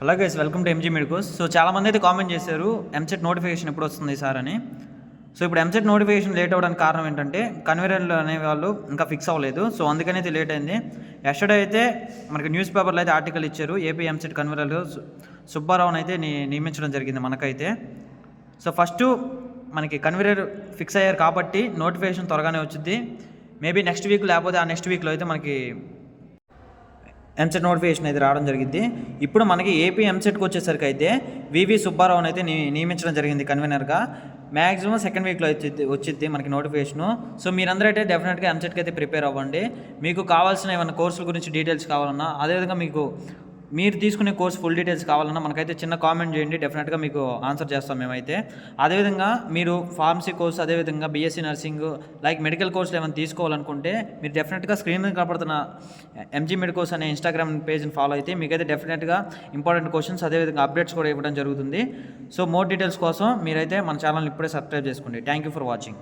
Hello guys, welcome to MG medicos. So చాలామంది అయితే comment చేశారు ఎంసెట్ నోటిఫికేషన్ ఎప్పుడు వస్తుంది సార్ అని. సో ఇప్పుడు ఎంసెట్ నోటిఫికేషన్ లేట్ అవ్వడానికి కారణం ఏంటంటే కన్వీనర్లు అనే వాళ్ళు ఇంకా ఫిక్స్ అవ్వలేదు. సో అందుకని అయితే లేట్ అయింది. ఎస్టర్డే అయితే మనకి న్యూస్ పేపర్లో అయితే ఆర్టికల్ ఇచ్చారు, ఏపీ ఎంసెట్ కన్వీనర్లు సుబ్బారావుని అయితే నియమించడం జరిగింది మనకైతే. సో ఫస్ట్ మనకి కన్వీనర్ ఫిక్స్ అయ్యారు కాబట్టి నోటిఫికేషన్ త్వరగానే వచ్చింది. మేబీ నెక్స్ట్ వీక్ లేకపోతే ఆ నెక్స్ట్ వీక్లో అయితే మనకి ఎంసెట్ నోటిఫికేషన్ అయితే రావడం జరిగింది. ఇప్పుడు మనకి ఏపీ ఎంసెట్కి వచ్చేసరికి అయితే వివి సుబ్బారావుని అయితే నియమించడం జరిగింది కన్వీనర్గా. మ్యాక్సిమం సెకండ్ వీక్లో వచ్చింది మనకి నోటిఫికేషను. సో మీరందరూ అయితే డెఫినెట్గా ఎంసెట్కి అయితే ప్రిపేర్ అవ్వండి. మీకు కావాల్సిన ఏమైనా కోర్సుల గురించి డీటెయిల్స్ కావాలన్నా, అదేవిధంగా మీరు తీసుకునే కోర్స్ ఫుల్ డీటెయిల్స్ కావాలన్నా మనకైతే చిన్న కామెంట్ చేయండి, డెఫినెట్గా మీకు ఆన్సర్ చేస్తాం మేమైతే. అదేవిధంగా మీరు ఫార్మసీ కోర్స్, అదేవిధంగా బీఎస్సీ నర్సింగ్ లైక్ మెడికల్ కోర్సులు ఏమైనా తీసుకోవాలనుకుంటే మీరు డెఫినెట్గా స్క్రీన్ మీద కనపడుతున్న ఎంజీ మెడికోస్ అనే ఇన్స్టాగ్రామ్ పేజ్ని ఫాలో అయితే మీకైతే డెఫినెట్గా ఇంపార్టెంట్ క్వశ్చన్స్, అదేవిధంగా అప్డేట్స్ కూడా ఇవ్వడం జరుగుతుంది. సో మోర్ డీటెయిల్స్ కోసం మీరైతే మన ఛానల్ని ఇప్పుడే సబ్స్క్రైబ్ చేసుకోండి. Thank you for watching.